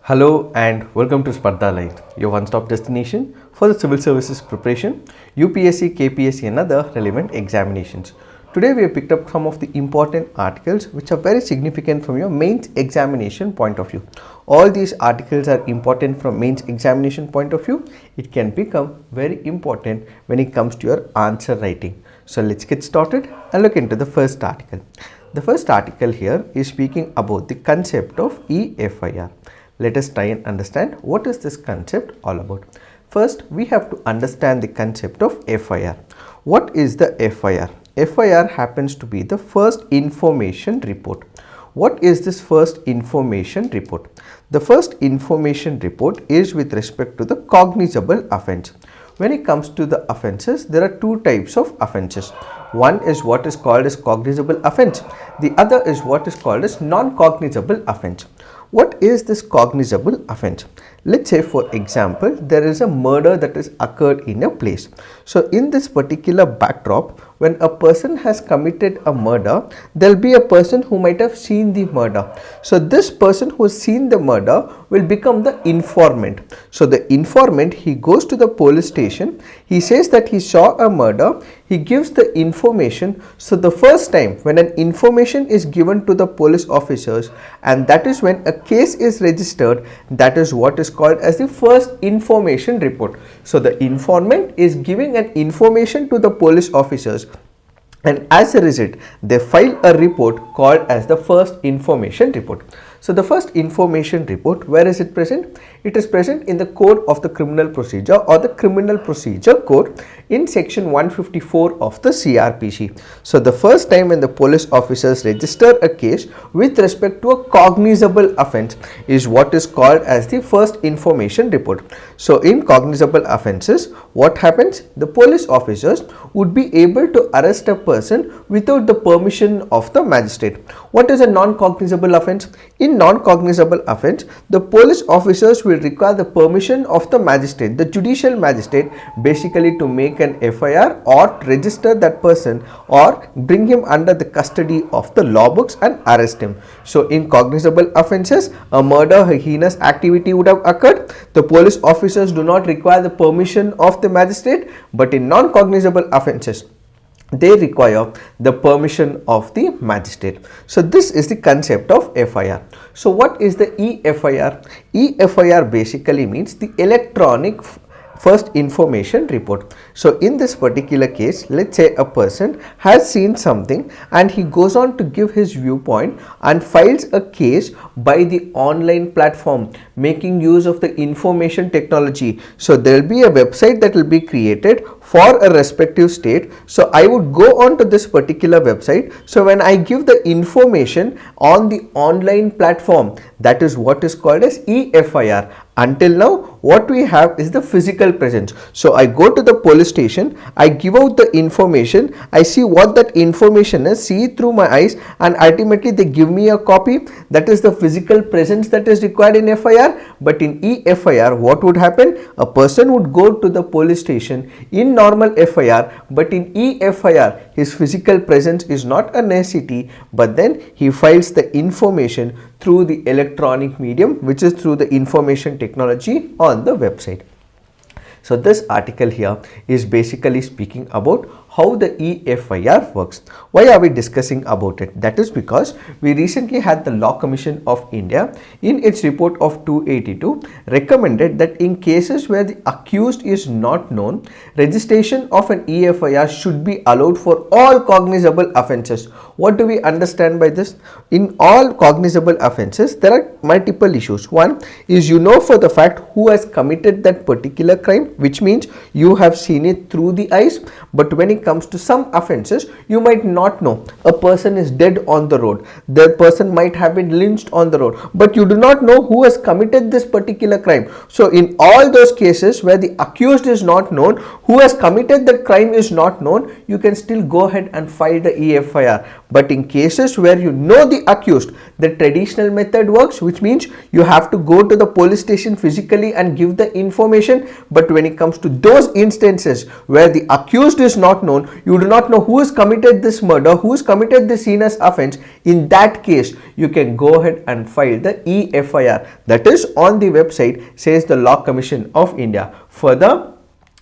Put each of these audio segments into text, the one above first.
Hello and welcome to Spardha Lines, your one-stop destination for the civil services preparation, UPSC, KPSC and other relevant examinations. Today we have picked up some of the important articles which are very significant from your mains examination point of view. All these articles are important from mains examination point of view. It can become very important when it comes to your answer writing. So let's get started and look into the first article. The first article here is speaking about the concept of e-FIR. Let us try and understand what is this concept all about. First, we have to understand the concept of FIR. What is the FIR? FIR happens to be the first information report. What is this first information report? The first information report is with respect to the cognizable offence. When it comes to the offences, there are two types of offences. One is what is called as cognizable offence. The other is what is called as non-cognizable offence. What is this cognizable offence? Let's say for example, there is a murder that has occurred in a place. So in this particular backdrop, when a person has committed a murder, there will be a person who might have seen the murder. So this person who has seen the murder will become the informant. So the informant, he goes to the police station, he says that he saw a murder, he gives the information. So the first time when an information is given to the police officers, and that is when a case is registered, that is what is called as the first information report. So the informant is giving an information to the police officers, and as a result they file a report called as the first information report. So the first information report, where is it present? It is present in the code of the criminal procedure or the criminal procedure code in section 154 of the CRPC. So the first time when the police officers register a case with respect to a cognizable offence is what is called as the first information report. So in cognizable offences, what happens? The police officers would be able to arrest a person without the permission of the magistrate. What is a non-cognizable offence? In non-cognizable offence, the police officers will require the permission of the magistrate, the judicial magistrate, basically to make an FIR or register that person or bring him under the custody of the law books and arrest him. So in cognizable offences, a murder, a heinous activity would have occurred. The police officers do not require the permission of the magistrate, but in non-cognizable offences, they require the permission of the magistrate. So this is the concept of FIR. So what is the e-FIR? E-FIR basically means the electronic first information report. So in this particular case, let's say a person has seen something and he goes on to give his viewpoint and files a case by the online platform, making use of the information technology. So there will be a website that will be created for a respective state. So I would go on to this particular website. So when I give the information on the online platform, that is what is called as e-FIR. Until now, what we have is the physical presence. So I go to the police station, I give out the information, I see what that information is, see it through my eyes, and ultimately they give me a copy. That is the physical presence that is required in FIR. But in e-FIR, what would happen? A person would go to the police station in normal FIR, but in e-FIR, his physical presence is not a necessity, but then he files the information through the electronic medium, which is through the information technology on the website. So this article here is basically speaking about how the e-FIR works. Why are we discussing about it? That is because we recently had the Law Commission of India in its report of 282 recommended that in cases where the accused is not known, registration of an e-FIR should be allowed for all cognizable offences. What do we understand by this? In all cognizable offences, there are multiple issues. One is, you know for the fact who has committed that particular crime, which means you have seen it through the eyes. But when it comes to some offences, you might not know. A person is dead on the road, the person might have been lynched on the road, but you do not know who has committed this particular crime. So in all those cases where the accused is not known, who has committed that crime is not known, you can still go ahead and file the e-FIR. But in cases where you know the accused, the traditional method works, which means you have to go to the police station physically and give the information. But when it comes to those instances where the accused is not known, you do not know who has committed this murder, who has committed this heinous offense, in that case you can go ahead and file the e-FIR, that is on the website, says the Law Commission of India. Further,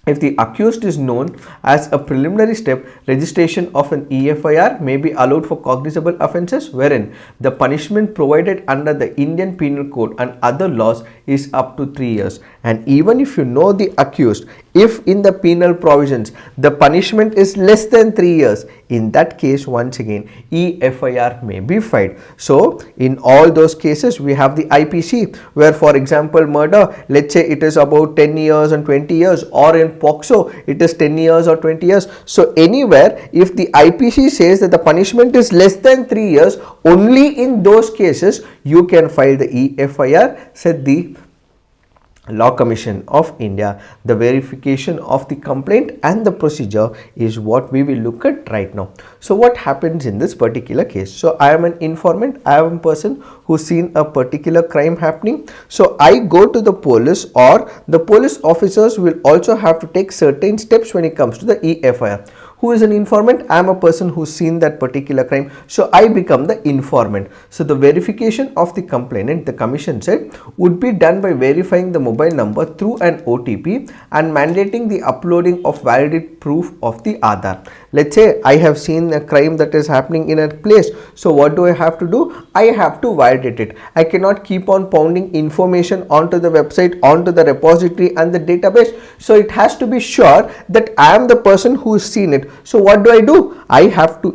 if the accused is known, as a preliminary step, registration of an e-FIR may be allowed for cognizable offences wherein the punishment provided under the Indian Penal Code and other laws is up to 3 years. And even if you know the accused, if in the penal provisions the punishment is less than 3 years, in that case once again e-FIR may be filed. So in all those cases we have the IPC, where for example murder, let's say it is about 10 years and 20 years, or in POCSO it is 10 years or 20 years. So anywhere if the IPC says that the punishment is less than 3 years, only in those cases you can file the e-FIR, said the Law Commission of India. The verification of the complaint and the procedure is what we will look at right now. So what happens in this particular case? So I am an informant, I am a person who's seen a particular crime happening. So I go to the police, or the police officers will also have to take certain steps when it comes to the e-FIR. Who is an informant? I am a person who's seen that particular crime, so I become the informant. So the verification of the complainant, the commission said, would be done by verifying the mobile number through an OTP and mandating the uploading of valid proof of the Aadhaar. Let's say I have seen a crime that is happening in a place, so what do I have to do? I have to validate it. I cannot keep on pounding information onto the website, onto the repository and the database. So it has to be sure that I am the person who has seen it. So what do? I have to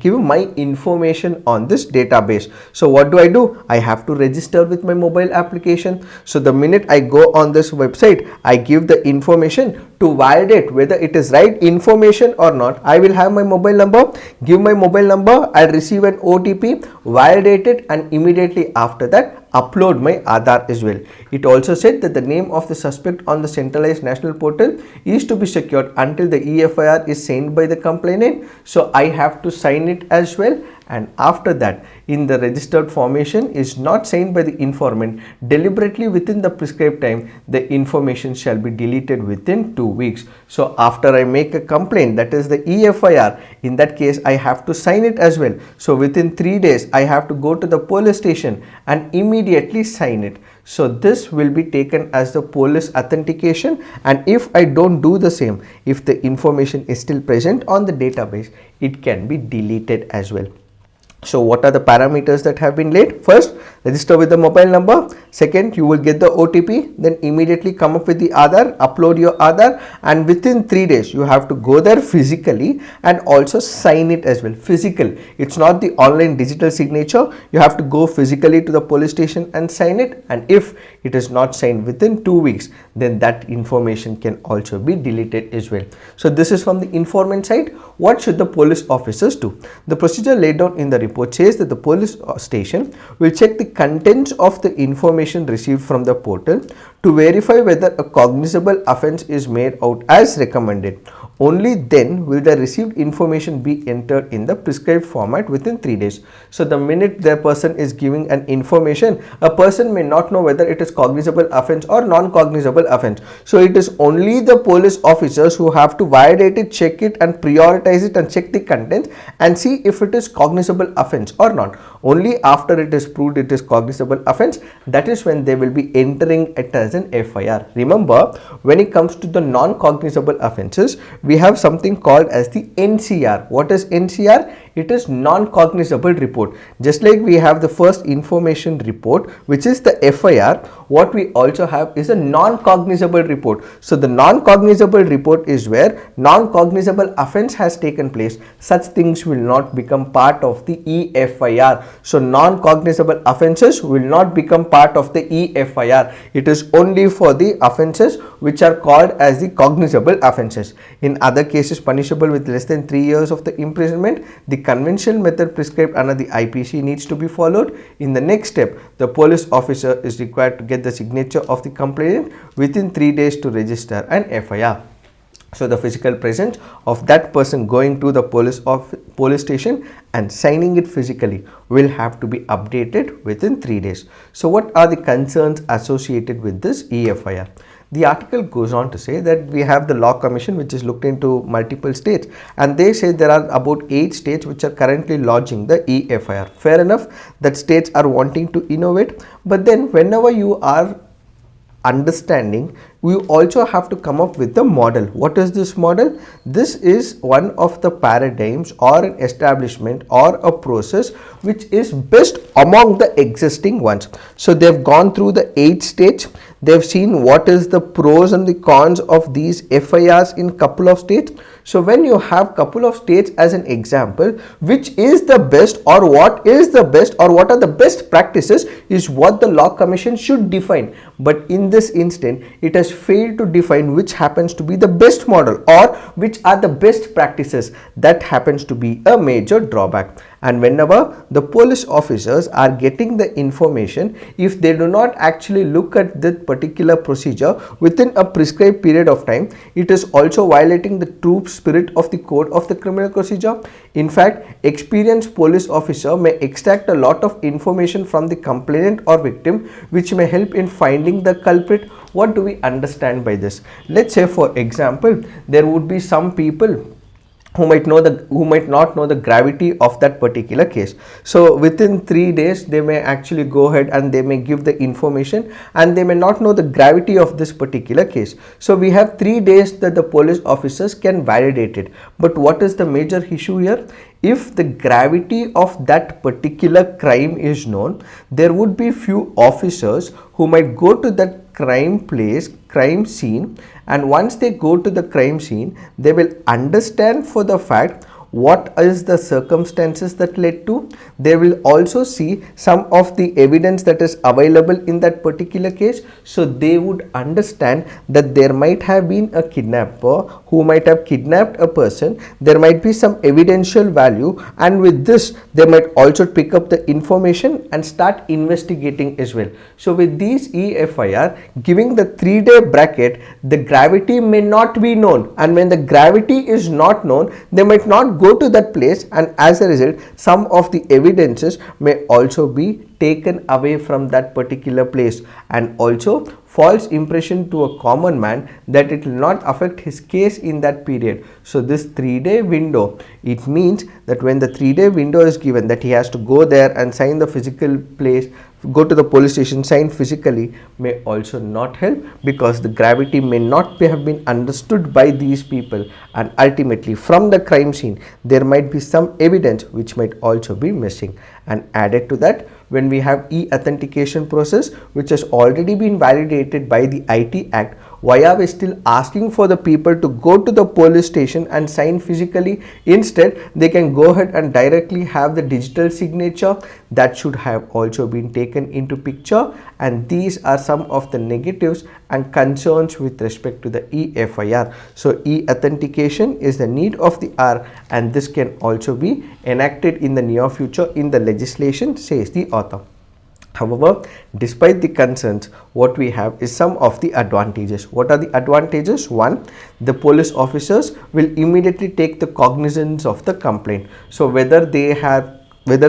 give my information on this database. So what do? I have to register with my mobile application. So the minute I go on this website, I give the information to validate whether it is right information or not. I will have my mobile number, give my mobile number, I'll receive an OTP, validate it, and immediately after that upload my Aadhaar as well. It also said that the name of the suspect on the centralized national portal is to be secured until the e-FIR is signed by the complainant. So I have to sign it as well, and after that in the registered formation is not signed by the informant, deliberately within the prescribed time the information shall be deleted within 2 weeks. So after I make a complaint, that is the e-FIR, in that case I have to sign it as well. So within 3 days I have to go to the police station and immediately sign it. So this will be taken as the police authentication, and if I don't do the same, if the information is still present on the database, it can be deleted as well. So what are the parameters that have been laid? First, register with the mobile number. Second, you will get the OTP, then immediately come up with the Aadhaar, upload your Aadhaar, and within 3 days you have to go there physically and also sign it as well. Physical, it's not the online digital signature. You have to go physically to the police station and sign it, and if it is not signed within 2 weeks, then that information can also be deleted as well. So this is from the informant side. What should the police officers do? The procedure laid down in the report says that the police station will check the contents of the information received from the portal to verify whether a cognizable offence is made out as recommended. Only then will the received information be entered in the prescribed format within 3 days. So the minute the person is giving an information, a person may not know whether it is cognizable offence or non-cognizable offence. So it is only the police officers who have to validate it, check it and prioritize it and check the contents and see if it is cognizable offence or not. Only after it is proved it is cognizable offence, that is when they will be entering it as an FIR. Remember, when it comes to the non-cognizable offences, we have something called as the NCR. What is NCR? It is non-cognizable report. Just like we have the first information report, which is the FIR, what we also have is a non-cognizable report. So the non-cognizable report is where non-cognizable offence has taken place. Such things will not become part of the e-FIR. So non-cognizable offences will not become part of the e-FIR. It is only for the offences which are called as the cognizable offences. In other cases punishable with less than 3 years of the imprisonment, the conventional method prescribed under the IPC needs to be followed. In the next step, the police officer is required to get the signature of the complainant within 3 days to register an FIR. So the physical presence of that person going to the police station and signing it physically will have to be updated within 3 days. So what are the concerns associated with this e-FIR? The article goes on to say that we have the Law Commission which is looked into multiple states, and they say there are about 8 states which are currently lodging the e-FIR. Fair enough that states are wanting to innovate, but then whenever you are understanding, we also have to come up with the model. What is this model? This is one of the paradigms or an establishment or a process which is best among the existing ones. So they've gone through the 8 states, they've seen what is the pros and the cons of these FIRs in couple of states. So when you have couple of states as an example, which is the best or what is the best or what are the best practices is what the Law Commission should define. But in this instant, it has failed to define which happens to be the best model or which are the best practices. That happens to be a major drawback. And whenever the police officers are getting the information, if they do not actually look at that particular procedure within a prescribed period of time, it is also violating the true spirit of the code of the criminal procedure. In fact, experienced police officer may extract a lot of information from the complainant or victim which may help in finding the culprit. What do we understand by this? Let's say for example, there would be some people who might not know the gravity of that particular case. So within 3 days they may actually go ahead and they may give the information, and they may not know the gravity of this particular case. So we have 3 days that the police officers can validate it. But what is the major issue here? If the gravity of that particular crime is known, there would be few officers who might go to that crime scene, and once they go to the crime scene, they will understand for the fact what is the circumstances that led to. They will also see some of the evidence that is available in that particular case. So they would understand that there might have been a kidnapper who might have kidnapped a person. There might be some evidential value, and with this they might also pick up the information and start investigating as well. So with these e-FIR giving the 3-day bracket, the gravity may not be known, and when the gravity is not known, they might not go to that place, and as a result some of the evidences may also be taken away from that particular place, and also false impression to a common man that it will not affect his case in that period. So this 3-day window, it means that when the 3-day window is given, that he has to go there and sign the physical place, go to the police station, sign physically, may also not help, because the gravity may not have been understood by these people, and ultimately from the crime scene there might be some evidence which might also be missing. And added to that, when we have e-authentication process which has already been validated by the IT Act, why are we still asking for the people to go to the police station and sign physically? Instead, they can go ahead and directly have the digital signature. That should have also been taken into picture, and these are some of the negatives and concerns with respect to the e-FIR. So e-authentication is the need of the hour, and this can also be enacted in the near future in the legislation, says the author. However, despite the concerns, what we have is some of the advantages. What are the advantages? One, the police officers will immediately take the cognizance of the complaint. So whether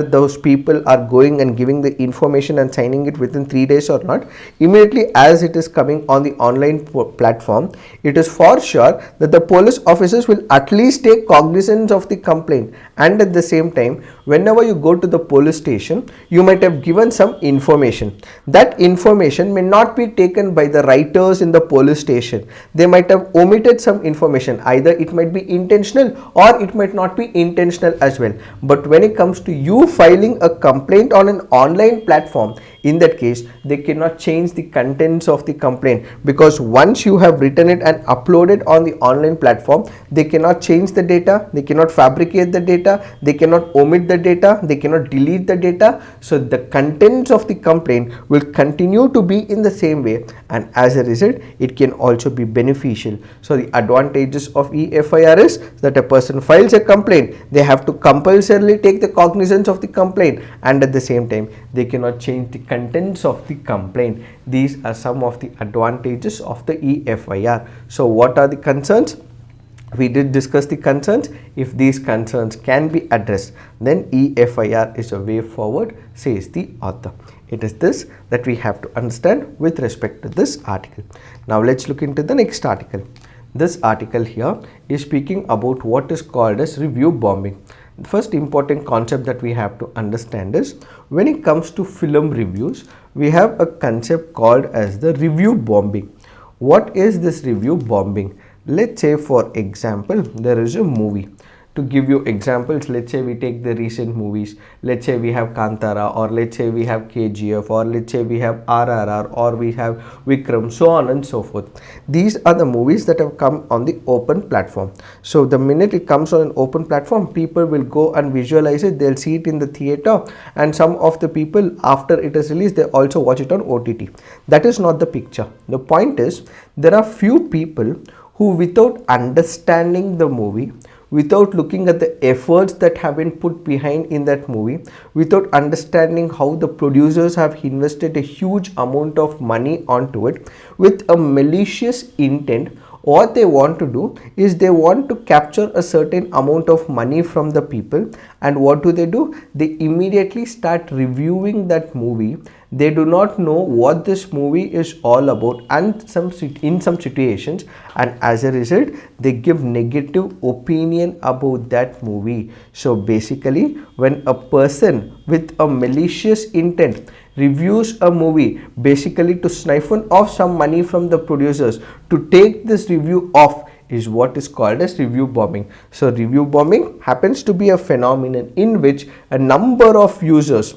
those people are going and giving the information and signing it within 3 days or not, immediately as it is coming on the online platform, it is for sure that the police officers will at least take cognizance of the complaint. And at the same time, whenever you go to the police station, you might have given some information. That information may not be taken by the writers in the police station. They might have omitted some information. Either it might be intentional or it might not be intentional as well. But when it comes to you filing a complaint on an online platform, in that case they cannot change the contents of the complaint, because once you have written it and uploaded on the online platform, they cannot change the data, they cannot fabricate the data, they cannot omit the data, they cannot delete the data. So the contents of the complaint will continue to be in the same way, and as a result it can also be beneficial. So the advantages of e-FIR is that a person files a complaint, they have to compulsorily take the cognizance of the complaint, and at the same time they cannot change the contents of the complaint. These are some of the advantages of the e-FIR. So what are the concerns? We did discuss the concerns. If these concerns can be addressed, then e-FIR is a way forward, says the author. It is this that we have to understand with respect to this article. Now let's look into the next article. This article here is speaking about what is called as review bombing. The first important concept that we have to understand is when it comes to film reviews, we have a concept called as the review bombing. What is this review bombing? Let's say, for example, there is a movie. To give you examples, let's say we take the recent movies. Let's say we have Kantara, or let's say we have KGF, or let's say we have RRR, or we have Vikram, so on and so forth. These are the movies that have come on the open platform. So the minute it comes on an open platform, people will go and visualize it. They'll see it in the theater, and some of the people, after it is released, they also watch it on OTT. That is not the picture. The point is, there are few people who, without understanding the movie, without looking at the efforts that have been put behind in that movie, without understanding how the producers have invested a huge amount of money onto it, with a malicious intent, what they want to do is they want to capture a certain amount of money from the people. And what do? They immediately start reviewing that movie. They do not know what this movie is all about, and in some situations, and as a result, they give negative opinion about that movie. So basically, when a person with a malicious intent reviews a movie, basically to siphon off some money from the producers, to take this review off, is what is called as review bombing. So review bombing happens to be a phenomenon in which a number of users,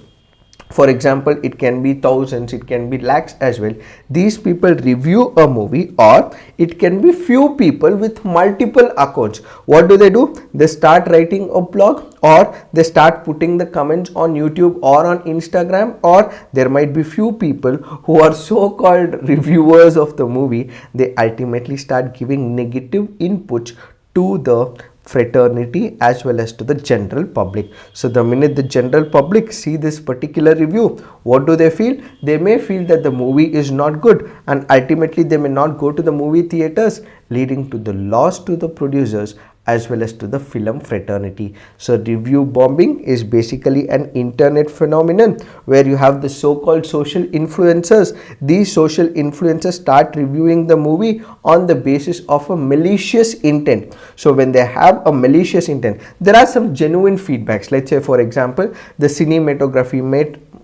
for example, it can be thousands, it can be lakhs as well, these people review a movie, or it can be few people with multiple accounts. What do? They start writing a blog, or they start putting the comments on YouTube or on Instagram, or there might be few people who are so-called reviewers of the movie. They ultimately start giving negative inputs to the fraternity as well as to the general public. So the minute the general public see this particular review, what do they feel? They may feel that the movie is not good, and ultimately they may not go to the movie theaters, leading to the loss to the producers as well as to the film fraternity. So review bombing is basically an internet phenomenon where you have the so-called social influencers. These social influencers start reviewing the movie on the basis of a malicious intent. So when they have a malicious intent, there are some genuine feedbacks. Let's say, for example, the cinematography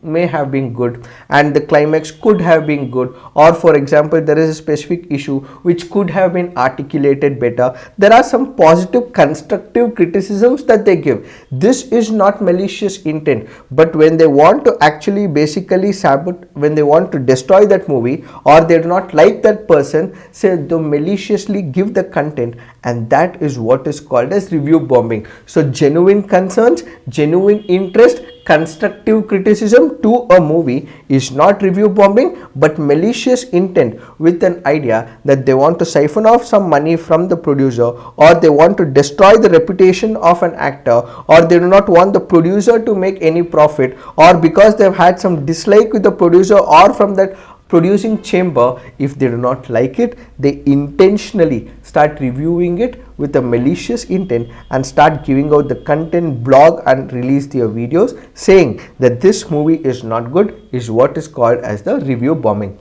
may have been good and the climax could have been good, or for example, there is a specific issue which could have been articulated better. There are some positive constructive criticisms that they give. This is not malicious intent, but when they want to actually basically when they want to destroy that movie, or they do not like that person, say they maliciously give the content, and that is what is called as review bombing. So genuine concerns, genuine interest, constructive criticism to a movie is not review bombing, but malicious intent with an idea that they want to siphon off some money from the producer, or they want to destroy the reputation of an actor, or they do not want the producer to make any profit, or because they've had some dislike with the producer or from that producing chamber, if they do not like it, they intentionally start reviewing it with a malicious intent and start giving out the content, blog and release their videos saying that this movie is not good, is what is called as the review bombing.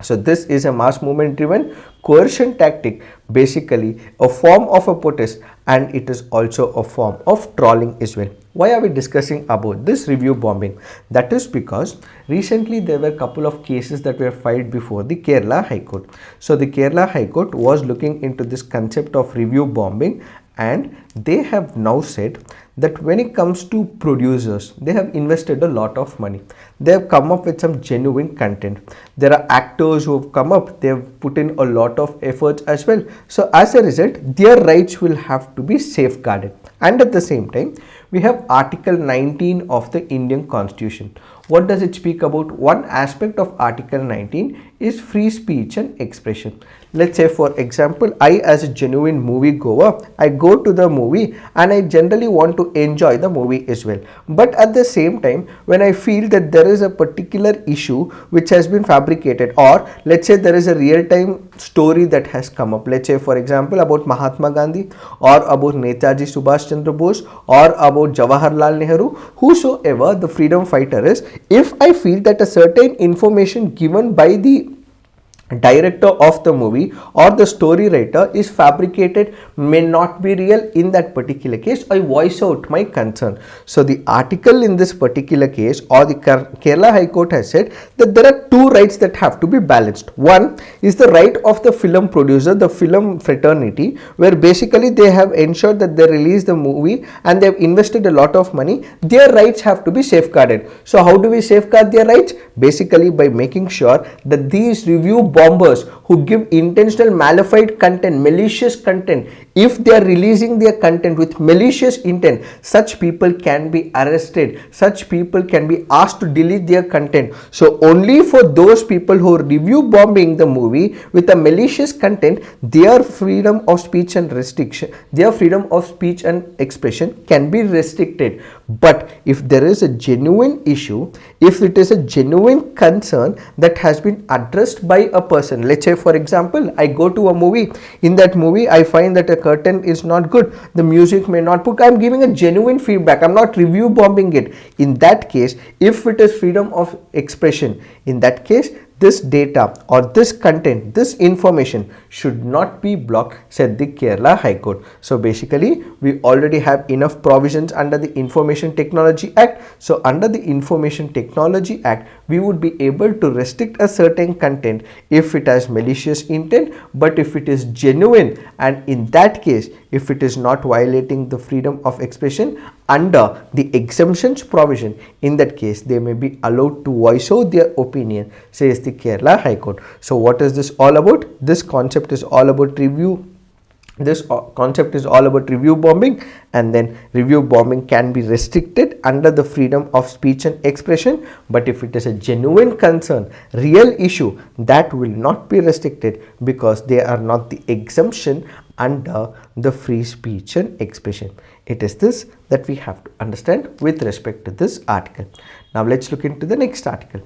So this is a mass movement driven coercion tactic, basically a form of a protest, and it is also a form of trolling as well. Why are we discussing about this review bombing? That is because recently there were a couple of cases that were filed before the Kerala High Court. So the Kerala High Court was looking into this concept of review bombing, and they have now said that when it comes to producers, they have invested a lot of money. They have come up with some genuine content. There are actors who have come up, they have put in a lot of efforts as well. So as a result, their rights will have to be safeguarded. And at the same time, we have Article 19 of the Indian Constitution. What does it speak about? One aspect of Article 19 is free speech and expression. Let's say, for example, I as a genuine movie goer, I go to the movie and I generally want to enjoy the movie as well. But at the same time, when I feel that there is a particular issue which has been fabricated, or let's say there is a real-time story that has come up, let's say for example about Mahatma Gandhi, or about Netaji Subhash Chandra Bose, or about Jawaharlal Nehru, whosoever the freedom fighter is, if I feel that a certain information given by the director of the movie or the story writer is fabricated, may not be real, in that particular case I voice out my concern. So the article in this particular case, or the Kerala High Court has said that there are two rights that have to be balanced. One is the right of the film producer, the film fraternity, where basically they have ensured that they release the movie and they have invested a lot of money. Their rights have to be safeguarded. So how do we safeguard their rights? Basically by making sure that these review bombers who give intentional malified content, malicious content, if they are releasing their content with malicious intent, such people can be arrested, such people can be asked to delete their content. So only for those people who are review bombing the movie with a malicious content, their freedom of speech and restriction, their freedom of speech and expression can be restricted. But if there is a genuine issue, if it is a genuine concern that has been addressed by a person, let's say for example, I go to a movie, in that movie I find that a curtain is not good, the music may not put, I am giving a genuine feedback, I am not review bombing it. In that case, if it is freedom of expression, in that case this data or this content, this information should not be blocked, said the Kerala High Court. So basically we already have enough provisions under the Information Technology Act. So under the Information Technology Act, we would be able to restrict a certain content if it has malicious intent, but if it is genuine, and in that case if it is not violating the freedom of expression under the exemptions provision, in that case they may be allowed to voice out their opinion, says the Kerala High Court. So what is this all about? This concept is all about review. This concept is all about review bombing, and then review bombing can be restricted under the freedom of speech and expression, but if it is a genuine concern, real issue, that will not be restricted because they are not the exemption under the free speech and expression. It is this that we have to understand with respect to this article. Now let's look into the next article.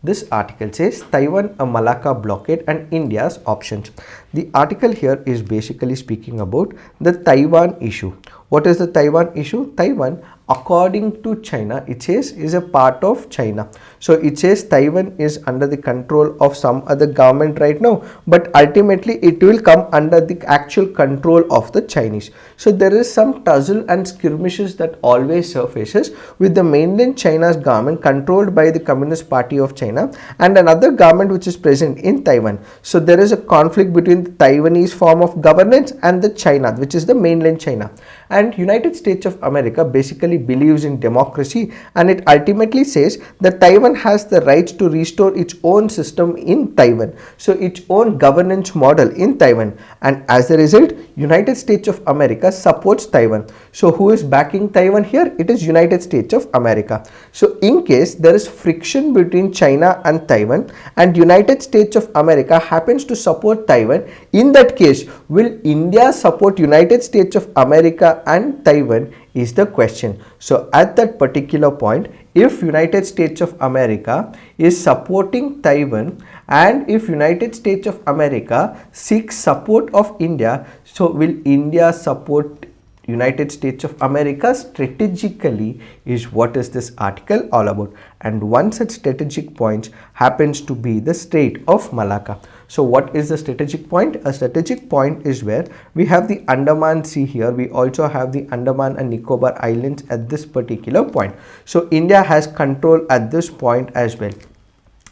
This article says Taiwan, a Malacca blockade and India's options. The article here is basically speaking about the Taiwan issue. What is the Taiwan issue? Taiwan, according to China, it says is a part of China. So it says Taiwan is under the control of some other government right now, but ultimately it will come under the actual control of the Chinese. So there is some tussle and skirmishes that always surfaces with the mainland China's government controlled by the Communist Party of China and another government which is present in Taiwan. So there is a conflict between the Taiwanese form of governance and the China, which is the mainland China. And United States of America basically believes in democracy, and it ultimately says that Taiwan has the right to restore its own system in Taiwan, so its own governance model in Taiwan, and as a result United States of America supports Taiwan. So who is backing Taiwan here? It is United States of America. So in case there is friction between China and Taiwan and United States of America happens to support Taiwan, in that case will India support United States of America and Taiwan is the question. So at that particular point, if United States of America is supporting Taiwan and if United States of America seeks support of India, so will India support United States of America strategically, is what is this article all about. And one such strategic point happens to be the Strait of Malacca. So what is the strategic point? A strategic point is where we have the Andaman Sea here, we also have the Andaman and Nicobar Islands at this particular point. So India has control at this point as well.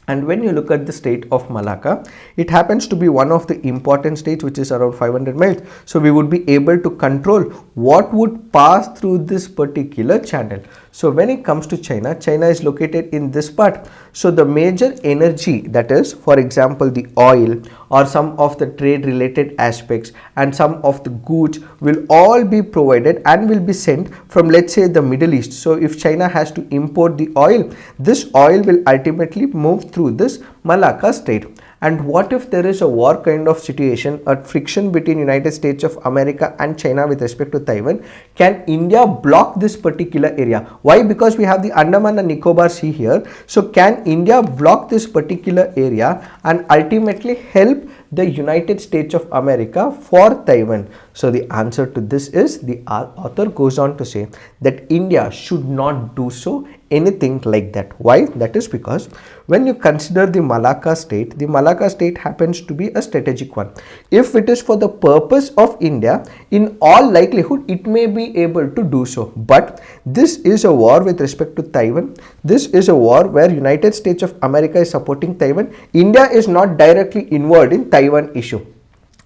And when you look at the Strait of Malacca, it happens to be one of the important states which is around 500 miles. So we would be able to control what would pass through this particular channel. So when it comes to China, China is located in this part. So the major energy, that is for example the oil or some of the trade related aspects and some of the goods will all be provided and will be sent from, let's say, the Middle East. So if China has to import the oil, this oil will ultimately move through this Malacca state. And what if there is a war kind of situation, a friction between United States of America and China with respect to Taiwan? Can India block this particular area? Why? Because we have the Andaman and Nicobar Sea here. So can India block this particular area and ultimately help the United States of America for Taiwan? So the answer to this is, the author goes on to say that India should not do so, anything like that. Why? That is because when you consider the Malacca state happens to be a strategic one. If it is for the purpose of India, in all likelihood it may be able to do so. But this is a war with respect to Taiwan. This is a war where United States of America is supporting Taiwan. India is not directly involved in Taiwan issue.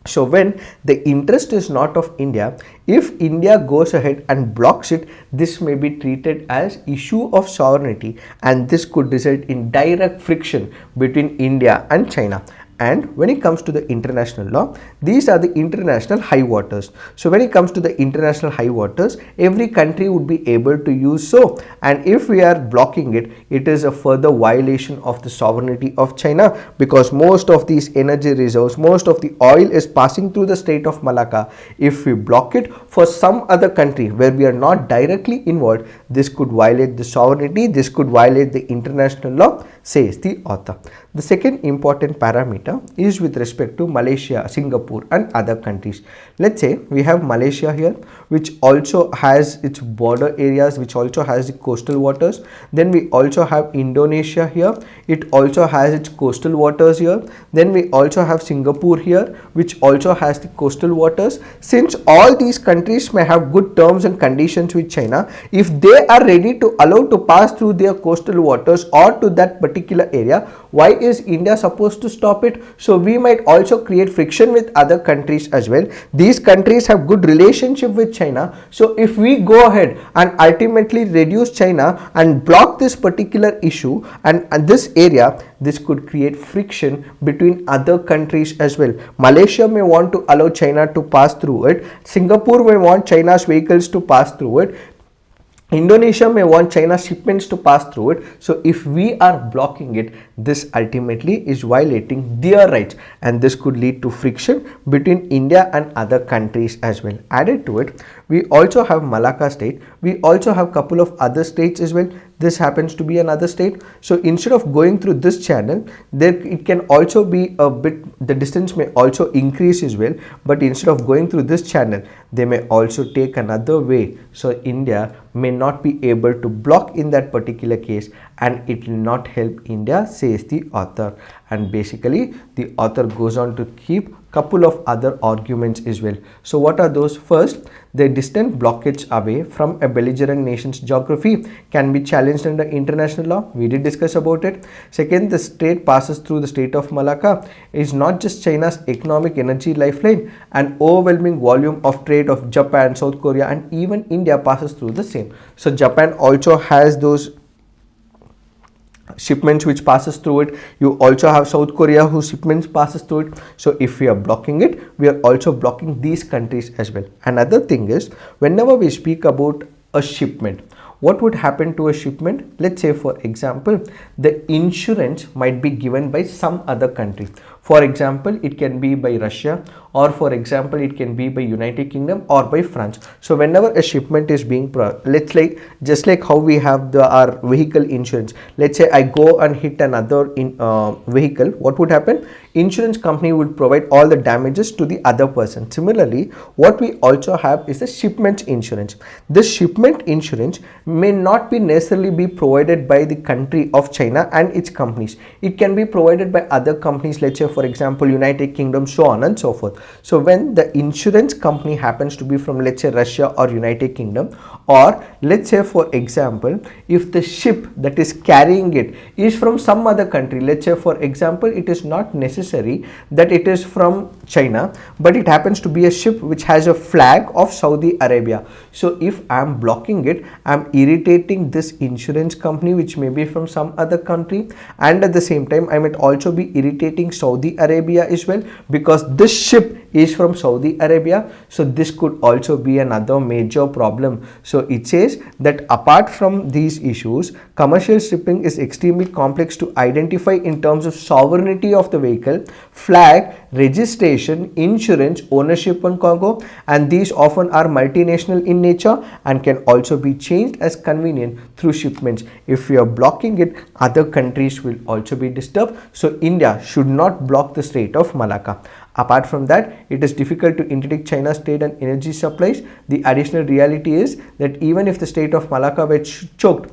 So when the interest is not of India, if India goes ahead and blocks it, this may be treated as issue of sovereignty, and this could result in direct friction between India and China. And when it comes to the international law, these are the international high waters. So when it comes to the international high waters, every country would be able to use so, and if we are blocking it, it is a further violation of the sovereignty of China, because most of these energy reserves, most of the oil is passing through the state of Malacca. If we block it for some other country where we are not directly involved, this could violate the sovereignty, this could violate the international law, says the author. The second important parameter is with respect to Malaysia, Singapore and other countries. Let's say we have Malaysia here, which also has its border areas, which also has the coastal waters. Then we also have Indonesia here, it also has its coastal waters here. Then we also have Singapore here, which also has the coastal waters. Since all these countries may have good terms and conditions with China, if they are ready to allow to pass through their coastal waters or to that particular area, why is India supposed to stop it? So we might also create friction with other countries as well. These countries have good relationship with China. So if we go ahead and ultimately reduce China and block this particular issue and this area, this could create friction between other countries as well. Malaysia may want to allow China to pass through it. Singapore may want China's vehicles to pass through it. Indonesia may want China's shipments to pass through it. So if we are blocking it, this ultimately is violating their rights, and this could lead to friction between India and other countries as well. Added to it, we also have Malacca state. We also have couple of other states as well. This happens to be another state. So instead of going through this channel, there it can also be a bit, the distance may also increase as well. But instead of going through this channel, they may also take another way. So India may not be able to block in that particular case, and it will not help India, says the author. And basically the author goes on to keep couple of other arguments as well. So what are those? First, the distant blockage away from a belligerent nation's geography can be challenged under international law. We did discuss about it. Second, the strait passes through the state of Malacca is not just China's economic energy lifeline. An overwhelming volume of trade of Japan, South Korea and even India passes through the same. So Japan also has those shipments which passes through it. You also have South Korea whose shipments passes through it. So if we are blocking it, we are also blocking these countries as well. Another thing is, whenever we speak about a shipment, what would happen to a shipment? Let's say for example, the insurance might be given by some other country. For example, it can be by Russia, or for example, it can be by United Kingdom or by France. So whenever a shipment is being, let's like, just like how we have our vehicle insurance. Let's say I go and hit another vehicle, what would happen? Insurance company would provide all the damages to the other person. Similarly, what we also have is the shipment insurance. This shipment insurance may not be necessarily be provided by the country of China and its companies. It can be provided by other companies, let's say for example United Kingdom, so on and so forth. So when the insurance company happens to be from, let's say, Russia or United Kingdom, or let's say for example, if the ship that is carrying it is from some other country, let's say for example, it is not necessary that it is from China, but it happens to be a ship which has a flag of Saudi Arabia. So if I'm blocking it, I'm irritating this insurance company which may be from some other country, and at the same time I might also be irritating Saudi Arabia as well, because this ship is from Saudi Arabia. So this could also be another major problem. So it says that apart from these issues, commercial shipping is extremely complex to identify in terms of sovereignty of the vehicle, flag, registration, insurance, ownership and cargo, and these often are multinational in nature and can also be changed as convenient through shipments. If we are blocking it, other countries will also be disturbed. So India should not block the Strait of Malacca. Apart from that, it is difficult to interdict China's trade and energy supplies. The additional reality is that even if the Strait of Malacca were choked,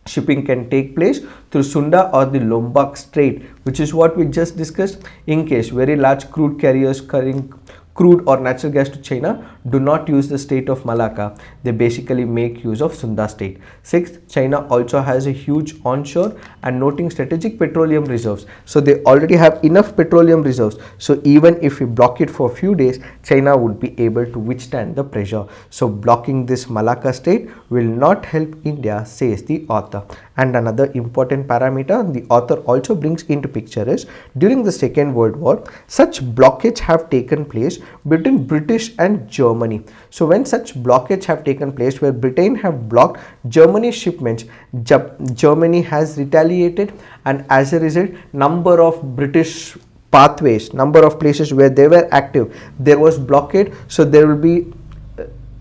shipping can take place through Sunda or the Lombok Strait, which is what we just discussed. In case very large crude carriers carrying crude or natural gas to China do not use the Strait of Malacca, they basically make use of Sunda Strait. Sixth, China also has a huge onshore and noting strategic petroleum reserves. So they already have enough petroleum reserves. So even if we block it for a few days, China would be able to withstand the pressure. So blocking this Malacca Strait will not help India, says the author. And another important parameter the author also brings into picture is during the Second World War, such blockades have taken place between British and Germany. So when such blockades have taken place where Britain have blocked Germany's shipments, Germany has retaliated, and as a result, number of British pathways, number of places where they were active, there was blockade. So there will be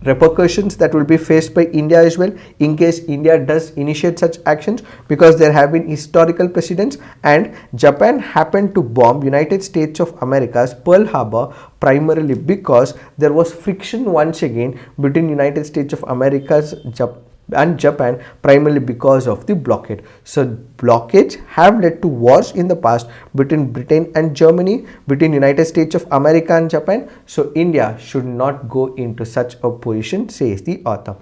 repercussions that will be faced by India as well in case India does initiate such actions, because there have been historical precedents, and Japan happened to bomb United States of America's Pearl Harbor primarily because there was friction once again between United States of America's and Japan, primarily because of the blockade. So blockades have led to wars in the past between Britain and Germany, between United States of America and Japan. So India should not go into such a position, says the author.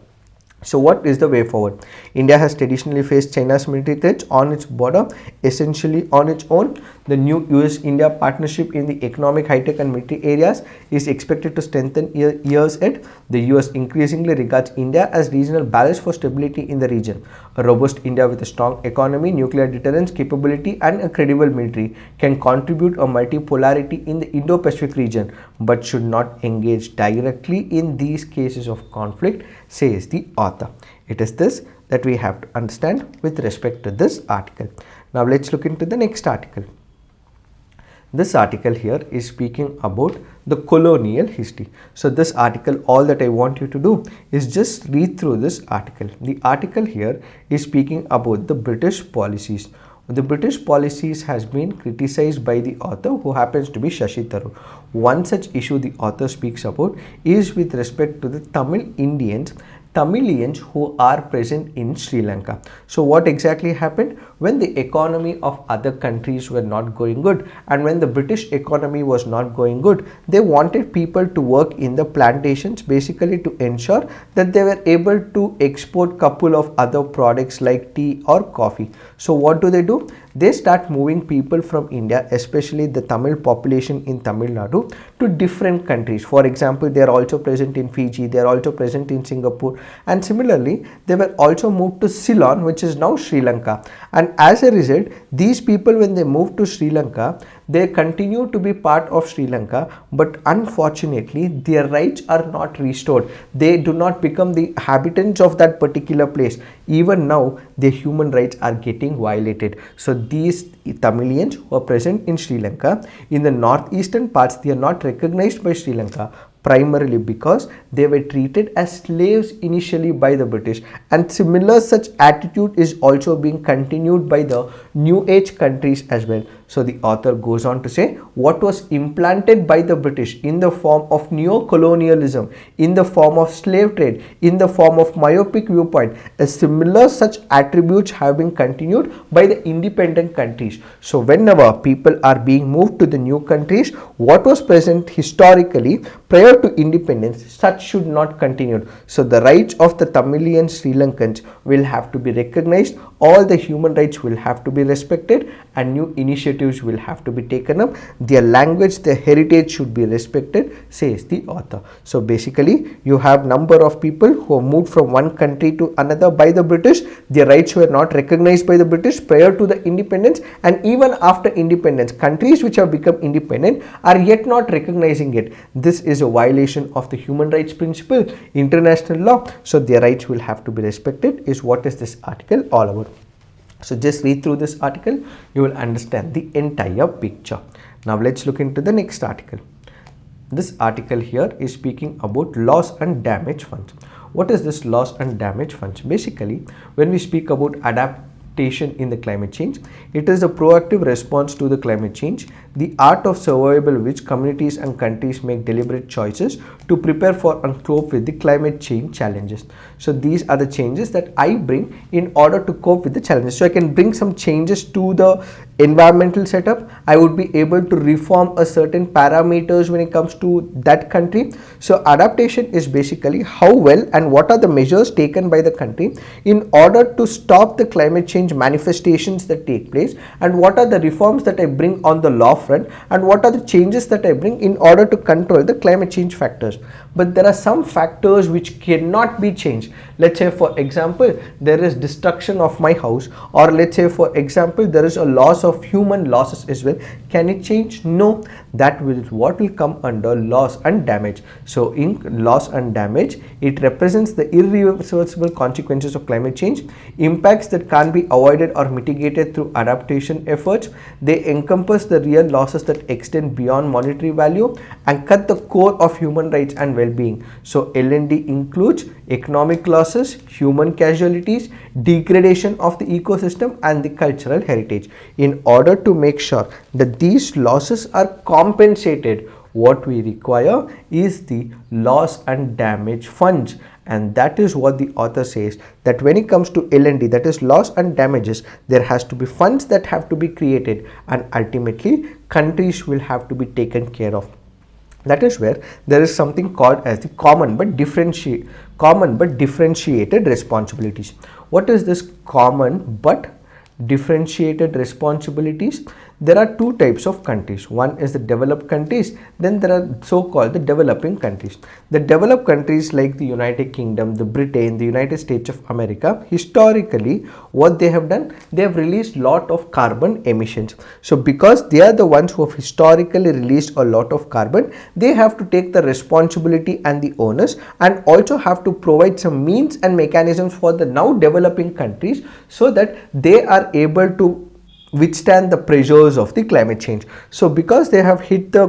So what is the way forward? India has traditionally faced China's military threats on its border, essentially on its own. The new US-India partnership in the economic, high-tech and military areas is expected to strengthen years ahead. The US increasingly regards India as regional ballast for stability in the region. A robust India with a strong economy, nuclear deterrence capability and a credible military can contribute a multipolarity in the Indo-Pacific region, but should not engage directly in these cases of conflict, says the author. It is this that we have to understand with respect to this article. Now let's look into the next article. This article here is speaking about the colonial history. So this article, all that I want you to do is just read through this article. The article here is speaking about the British policies. The British policies has been criticized by the author, who happens to be Shashi Tharoor. One such issue the author speaks about is with respect to the Tamilians who are present in Sri Lanka. So what exactly happened when the economy of other countries were not going good, and when the British economy was not going good, they wanted people to work in the plantations, basically to ensure that they were able to export couple of other products like tea or coffee. So what do? They start moving people from India, especially the Tamil population in Tamil Nadu, to different countries. For example, they are also present in Fiji, they are also present in Singapore, and similarly they were also moved to Ceylon, which is now Sri Lanka. And as a result, these people, when they moved to Sri Lanka, they continue to be part of Sri Lanka, but unfortunately their rights are not restored. They do not become the inhabitants of that particular place. Even now their human rights are getting violated. So these Tamilians who are present in Sri Lanka, in the northeastern parts, they are not recognized by Sri Lanka, primarily because they were treated as slaves initially by the British, and similar such attitude is also being continued by the new age countries as well. So the author goes on to say what was implanted by the British in the form of neo-colonialism, in the form of slave trade, in the form of myopic viewpoint, a similar such attributes have been continued by the independent countries. So whenever people are being moved to the new countries, what was present historically prior prior to independence, such should not continue. So the rights of the Tamilian Sri Lankans will have to be recognized, all the human rights will have to be respected, and new initiatives will have to be taken up. Their language, their heritage should be respected, says the author. So basically, you have number of people who have moved from one country to another by the British. Their rights were not recognized by the British prior to the independence, and even after independence, countries which have become independent are yet not recognizing it. This is a violation of the human rights principle, international law. So their rights will have to be respected, is what is this article all about. So just read through this article, you will understand the entire picture. Now let's look into the next article. This article here is speaking about loss and damage funds. What is this loss and damage funds? Basically, when we speak about adaptation in the climate change, it is a proactive response to the climate change, the art of survival which communities and countries make deliberate choices to prepare for and cope with the climate change challenges. So these are the changes that I bring in order to cope with the challenges. So I can bring some changes to the environmental setup. I would be able to reform a certain parameters when it comes to that country. So adaptation is basically how well and what are the measures taken by the country in order to stop the climate change manifestations that take place, and what are the reforms that I bring on the law front, and what are the changes that I bring in order to control the climate change factors. But there are some factors which cannot be changed. Let's say for example, there is destruction of my house, or let's say for example, there is a loss of human losses as well. Can it change? No. That will what will come under loss and damage. So in loss and damage, it represents the irreversible consequences of climate change, impacts that can't be avoided or mitigated through adaptation efforts. They encompass the real losses that extend beyond monetary value and cut the core of human rights and well-being. So L&D includes economic losses, human casualties, degradation of the ecosystem, and the cultural heritage. In order to make sure that these losses are compensated, what we require is the loss and damage funds. And that is what the author says, that when it comes to L&D, that is loss and damages, there has to be funds that have to be created, and ultimately countries will have to be taken care of. That is where there is something called as the common but differentiated responsibilities. What is this common but differentiated responsibilities? There are two types of countries. One is the developed countries, then there are so-called the developing countries. The developed countries like the United Kingdom, the Britain, the United States of America, historically what they have done, they have released lot of carbon emissions. So because they are the ones who have historically released a lot of carbon, they have to take the responsibility and the onus, and also have to provide some means and mechanisms for the now developing countries so that they are able to withstand the pressures of the climate change. So because they have hit the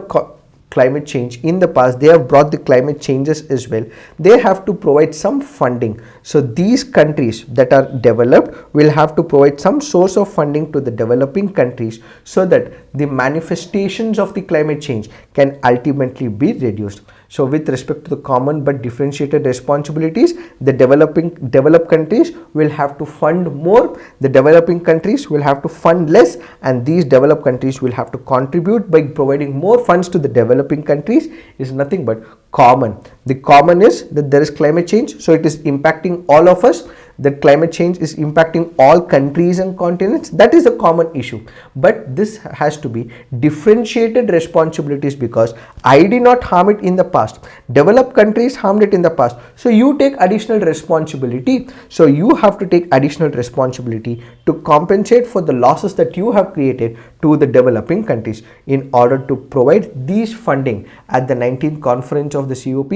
climate change in the past, they have brought the climate changes as well, they have to provide some funding. So these countries that are developed will have to provide some source of funding to the developing countries so that the manifestations of the climate change can ultimately be reduced. So with respect to the common but differentiated responsibilities, the developed countries will have to fund more, the developing countries will have to fund less, and these developed countries will have to contribute by providing more funds to the developing countries. Is nothing but common. The common is that there is climate change, so it is impacting all of us. That climate change is impacting all countries and continents. That is a common issue. But this has to be differentiated responsibilities, because I did not harm it in the past. Developed countries harmed it in the past. So you take additional responsibility. So you have to take additional responsibility to compensate for the losses that you have created to the developing countries in order to provide these funding. At the 19th conference of the COP,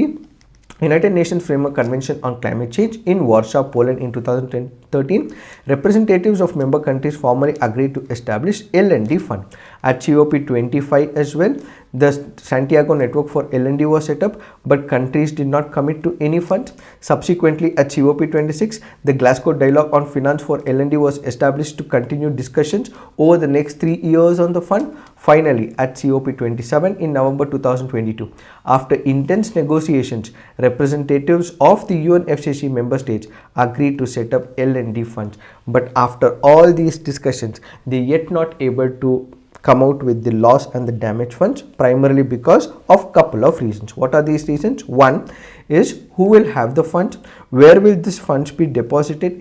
United Nations Framework Convention on Climate Change in Warsaw, Poland in 2013, representatives of member countries formally agreed to establish L&D fund. At COP25 as well, the Santiago Network for L&D was set up, but countries did not commit to any funds. Subsequently, at COP26, the Glasgow Dialogue on Finance for L&D was established to continue discussions over the next 3 years on the fund. Finally, at COP27 in November 2022, after intense negotiations, representatives of the UNFCCC member states agreed to set up L&D funds. But after all these discussions, they yet not able to come out with the loss and the damage funds primarily because of couple of reasons. What are these reasons? One is who will have the funds, where will this funds be deposited,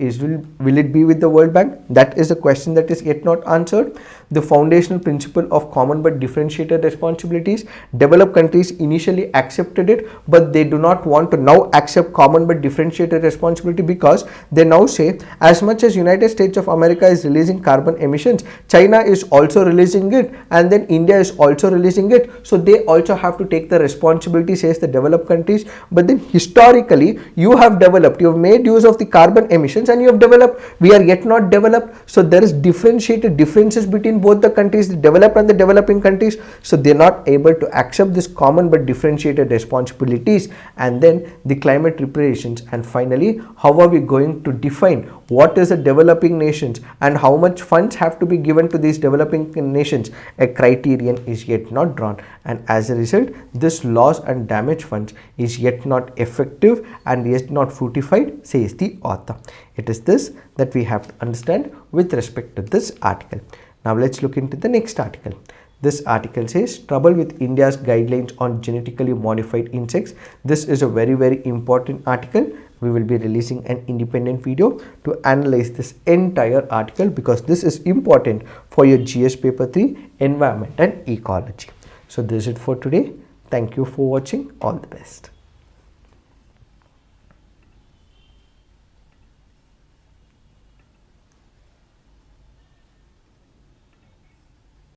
will it be with the World Bank? That is a question that is yet not answered. The foundational principle of common but differentiated responsibilities, developed countries initially accepted it, but they do not want to now accept common but differentiated responsibility because they now say as much as United States of America is releasing carbon emissions, China is also releasing it, and then India is also releasing it, so they also have to take the responsibility, says the developed countries. But then historically you have developed, you have made use of the carbon emissions and you have developed, we are yet not developed, so there is differences between both the countries, the developed and the developing countries, so they are not able to accept this common but differentiated responsibilities. And then the climate reparations, and finally how are we going to define what is a developing nations and how much funds have to be given to these developing nations? A criterion is yet not drawn, and as a result this loss and damage funds is yet not effective and yet not fructified, says the author. It is this that we have to understand with respect to this article. Now let's look into the next article. This article says trouble with India's guidelines on genetically modified insects. This is a very important article. We will be releasing an independent video to analyze this entire article because this is important for your GS paper 3 environment and ecology. So this is it for today. Thank you for watching. All the best.